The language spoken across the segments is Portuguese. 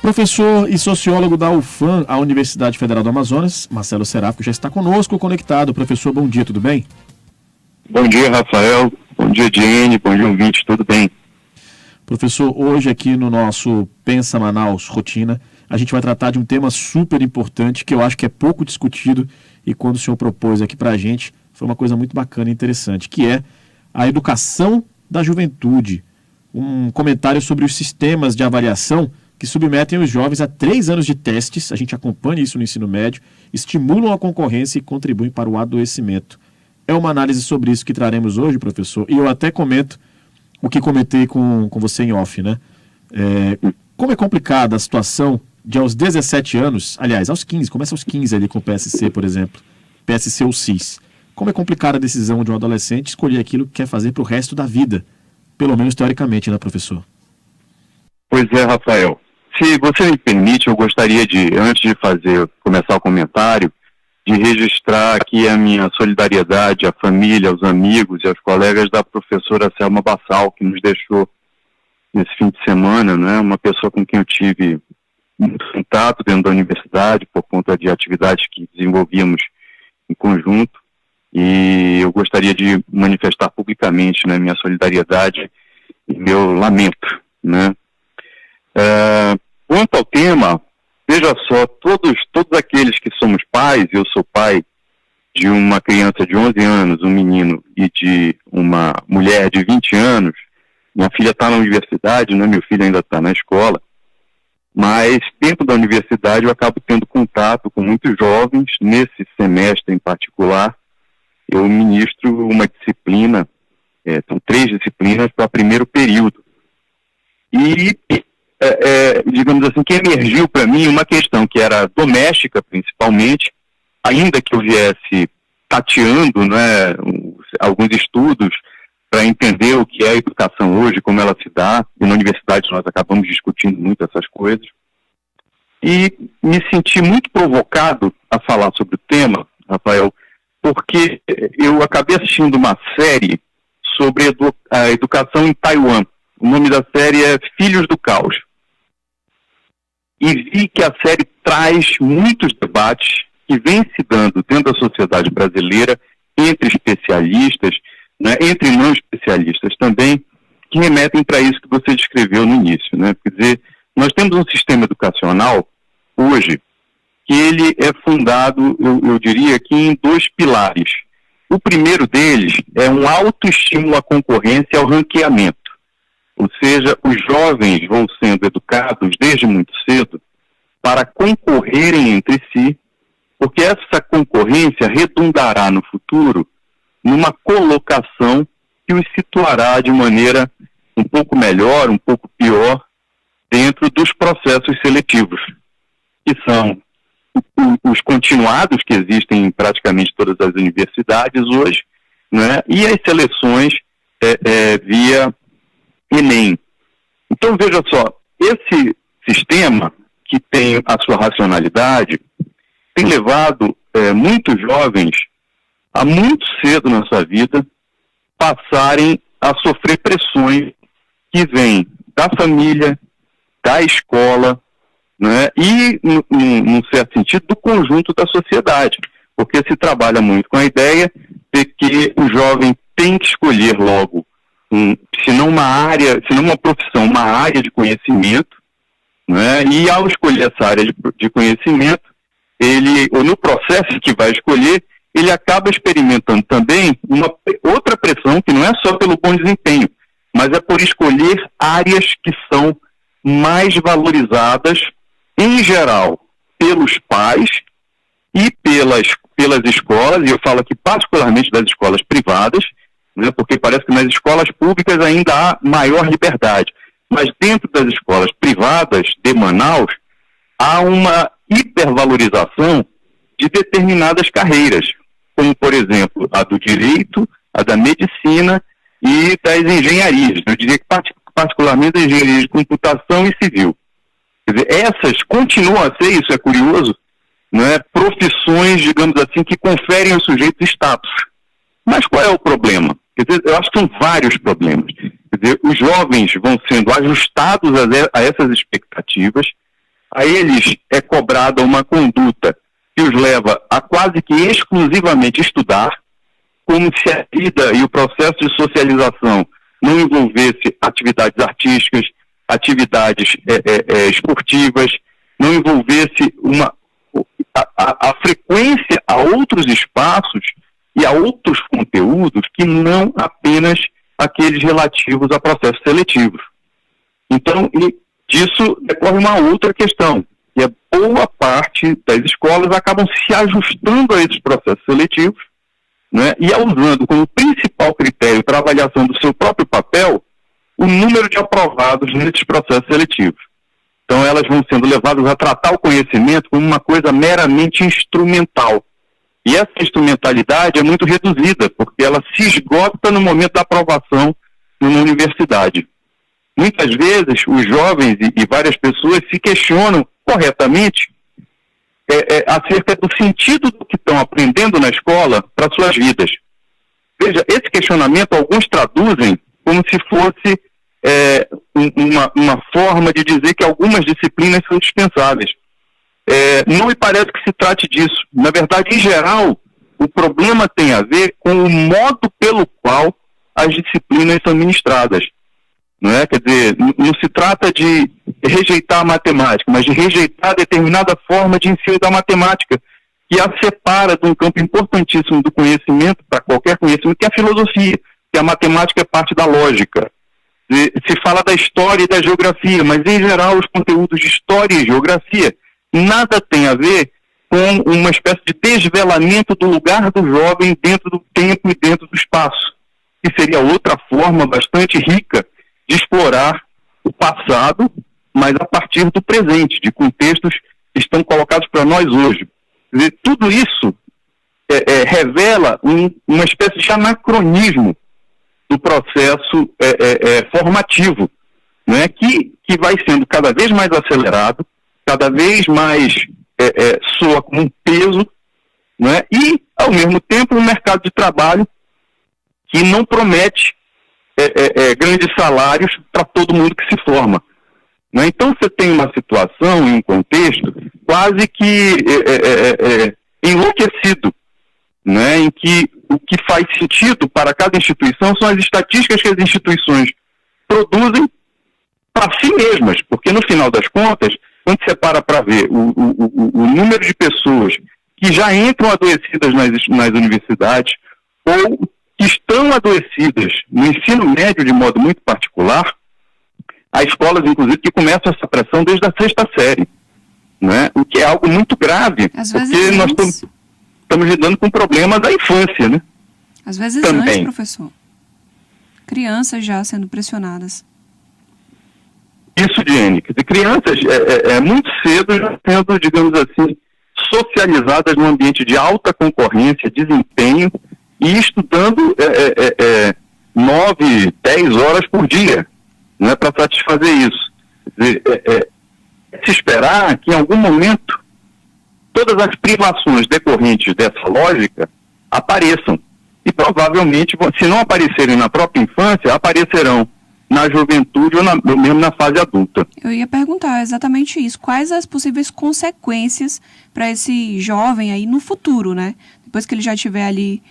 Professor e sociólogo da UFAM, a Universidade Federal do Amazonas, Marcelo Seráfico, já está conosco, conectado. Professor, bom dia, tudo bem? Bom dia, Rafael. Bom dia, Diene. Bom dia, ouvinte. Tudo bem? Professor, hoje aqui no nosso Pensa Manaus Rotina, a gente vai tratar de um tema super importante que eu acho que é pouco discutido e quando o senhor propôs aqui para a gente, foi uma coisa muito bacana e interessante, que é a educação da juventude. Um comentário sobre os sistemas de avaliação que submetem os jovens a 3 anos de testes, a gente acompanha isso no ensino médio, estimulam a concorrência e contribuem para o adoecimento. É uma análise sobre isso que traremos hoje, professor, e eu até comento o que comentei com você em off, né? Como é complicada a situação de aos 17 anos, aliás, aos 15, começa aos 15 ali com o PSC, por exemplo, PSC ou CIS. Como é complicada a decisão de um adolescente escolher aquilo que quer fazer para o resto da vida, pelo menos teoricamente, né, professor? Pois é, Rafael. Se você me permite, eu gostaria de, antes de começar o comentário, de registrar aqui a minha solidariedade à família, aos amigos e aos colegas da professora Selma Bassal, que nos deixou nesse fim de semana, né? Uma pessoa com quem eu tive muito contato dentro da universidade, por conta de atividades que desenvolvíamos em conjunto, e eu gostaria de manifestar publicamente, né, minha solidariedade e meu lamento, né? Quanto ao tema, veja só, todos aqueles que somos pais, eu sou pai de uma criança de 11 anos, um menino, e de uma mulher de 20 anos, minha filha está na universidade, né, meu filho ainda está na escola, mas dentro da universidade eu acabo tendo contato com muitos jovens, nesse semestre em particular, eu ministro uma disciplina, são 3 disciplinas para o primeiro período, e digamos assim, que emergiu para mim uma questão que era doméstica, principalmente, ainda que eu viesse tateando, né, alguns estudos para entender o que é a educação hoje, como ela se dá, e na universidade nós acabamos discutindo muito essas coisas, e me senti muito provocado a falar sobre o tema, Rafael, porque eu acabei assistindo uma série sobre a educação em Taiwan. O nome da série é Filhos do Caos. E vi que a série traz muitos debates que vêm se dando dentro da sociedade brasileira, entre especialistas, né, entre não especialistas também, que remetem para isso que você descreveu no início, né? Quer dizer, nós temos um sistema educacional, hoje, que ele é fundado, eu diria que em 2 pilares. O primeiro deles é um autoestímulo à concorrência e ao ranqueamento. Ou seja, os jovens vão sendo educados desde muito cedo para concorrerem entre si, porque essa concorrência redundará no futuro numa colocação que os situará de maneira um pouco melhor, um pouco pior, dentro dos processos seletivos, que são os continuados que existem em praticamente todas as universidades hoje, né, e as seleções via Enem. Então, veja só, esse sistema, que tem a sua racionalidade, tem levado muitos jovens a muito cedo na sua vida passarem a sofrer pressões que vêm da família, da escola, né, e, num certo sentido, do conjunto da sociedade, porque se trabalha muito com a ideia de que o jovem tem que escolher logo se não uma profissão, uma área de conhecimento, né? E ao escolher essa área de conhecimento, ou no processo que vai escolher, ele acaba experimentando também uma outra pressão, que não é só pelo bom desempenho, mas é por escolher áreas que são mais valorizadas, em geral, pelos pais e pelas escolas, e eu falo aqui particularmente das escolas privadas, né, porque parece que nas escolas públicas ainda há maior liberdade. Mas dentro das escolas privadas de Manaus, há uma hipervalorização de determinadas carreiras, como, por exemplo, a do direito, a da medicina e das engenharias. Eu diria que particularmente a engenharia de computação e civil. Quer dizer, essas continuam a ser, isso é curioso, né, profissões, digamos assim, que conferem ao sujeito status. Mas qual é o problema? Quer dizer, eu acho que são vários problemas. Quer dizer, os jovens vão sendo ajustados a essas expectativas, a eles é cobrada uma conduta que os leva a quase que exclusivamente estudar, como se a vida e o processo de socialização não envolvesse atividades artísticas, atividades esportivas, não envolvesse a frequência a outros espaços e a outros conteúdos que não apenas aqueles relativos a processos seletivos. Então, disso decorre uma outra questão, que é boa parte das escolas acabam se ajustando a esses processos seletivos, né, e usando como principal critério para avaliação do seu próprio papel o número de aprovados nesses processos seletivos. Então elas vão sendo levadas a tratar o conhecimento como uma coisa meramente instrumental. E essa instrumentalidade é muito reduzida, porque ela se esgota no momento da aprovação numa universidade. Muitas vezes os jovens e várias pessoas se questionam corretamente acerca do sentido do que estão aprendendo na escola para suas vidas. Veja, esse questionamento alguns traduzem como se fosse uma forma de dizer que algumas disciplinas são dispensáveis. Não me parece que se trate disso. Na verdade, em geral, o problema tem a ver com o modo pelo qual as disciplinas são ministradas. Não é? Quer dizer, não se trata de rejeitar a matemática, mas de rejeitar determinada forma de ensino da matemática, que a separa de um campo importantíssimo do conhecimento, para qualquer conhecimento, que é a filosofia, que a matemática é parte da lógica. Se fala da história e da geografia, mas em geral os conteúdos de história e geografia nada tem a ver com uma espécie de desvelamento do lugar do jovem dentro do tempo e dentro do espaço, que seria outra forma bastante rica de explorar o passado, mas a partir do presente, de contextos que estão colocados para nós hoje. Quer dizer, tudo isso revela uma espécie de anacronismo do processo formativo, né, que vai sendo cada vez mais acelerado, cada vez mais soa como um peso, né, e, ao mesmo tempo, um mercado de trabalho que não promete grandes salários para todo mundo que se forma. Né? Então você tem uma situação e um contexto quase que enlouquecido, né? Em que o que faz sentido para cada instituição são as estatísticas que as instituições produzem para si mesmas, porque no final das contas, quando você para ver o número de pessoas que já entram adoecidas nas universidades ou que estão adoecidas no ensino médio de modo muito particular, há escolas, inclusive, que começam essa pressão desde a 6ª série, né? O que é algo muito grave, porque nós estamos lidando com problemas da infância, né? Às vezes também. Antes, professor. Crianças já sendo pressionadas. Isso, Diene. Crianças muito cedo já sendo, digamos assim, socializadas num ambiente de alta concorrência, desempenho, e estudando 9, 10 horas por dia, não é, para satisfazer isso. Se esperar que em algum momento todas as privações decorrentes dessa lógica apareçam. E provavelmente, se não aparecerem na própria infância, aparecerão na juventude ou mesmo na fase adulta. Eu ia perguntar exatamente isso. Quais as possíveis consequências para esse jovem aí no futuro, né? Depois que ele já estiver ali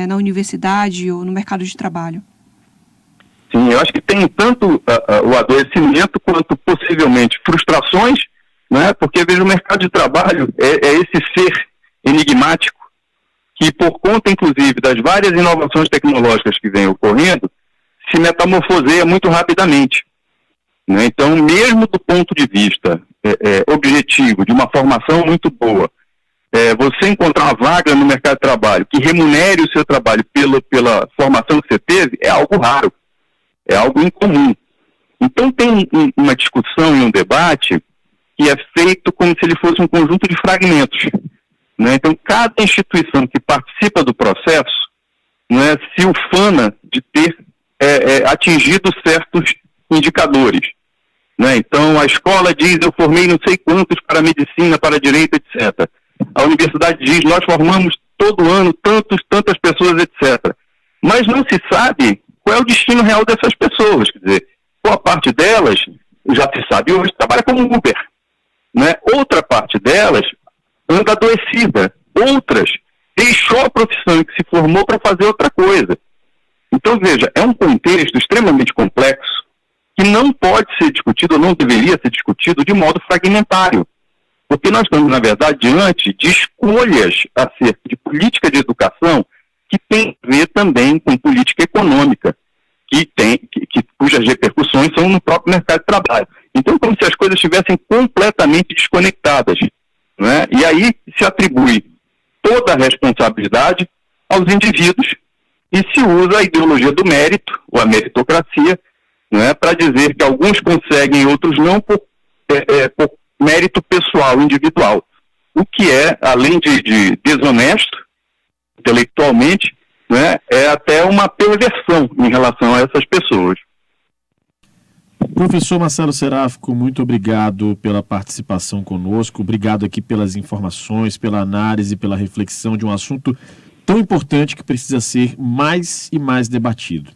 na universidade ou no mercado de trabalho? Sim, eu acho que tem tanto o adoecimento quanto possivelmente frustrações, né? Porque veja, o mercado de trabalho é esse ser enigmático que, por conta inclusive das várias inovações tecnológicas que vêm ocorrendo, se metamorfoseia muito rapidamente, né? Então, mesmo do ponto de vista objetivo, de uma formação muito boa, você encontrar uma vaga no mercado de trabalho que remunere o seu trabalho pela formação que você teve é algo raro, é algo incomum. Então tem uma discussão e um debate que é feito como se ele fosse um conjunto de fragmentos, né? Então cada instituição que participa do processo, né, se ufana de ter atingido certos indicadores, né? Então a escola diz, eu formei não sei quantos para medicina, para direito, etc. A universidade diz, nós formamos todo ano tantas pessoas, etc. Mas não se sabe qual é o destino real dessas pessoas. Quer dizer, boa parte delas, já se sabe hoje, trabalha como Uber, parte delas anda adoecida. Outras deixou a profissão em que se formou para fazer outra coisa. Então, veja, é um contexto extremamente complexo que não pode ser discutido, ou não deveria ser discutido, de modo fragmentário. Porque nós estamos, na verdade, diante de escolhas acerca de política de educação que tem a ver também com política econômica, cujas repercussões são no próprio mercado de trabalho. Então, como se as coisas estivessem completamente desconectadas, né? E aí se atribui toda a responsabilidade aos indivíduos e se usa a ideologia do mérito, ou a meritocracia, né, para dizer que alguns conseguem e outros não por mérito pessoal, individual. O que é, além de desonesto, intelectualmente, né, é até uma perversão em relação a essas pessoas. Professor Marcelo Seráfico, muito obrigado pela participação conosco, obrigado aqui pelas informações, pela análise, pela reflexão de um assunto tão importante que precisa ser mais e mais debatido.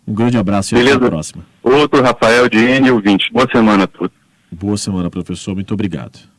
Um grande abraço e até a próxima. Outro Rafael de N, ouvinte. Boa semana a todos. Boa semana, professor. Muito obrigado.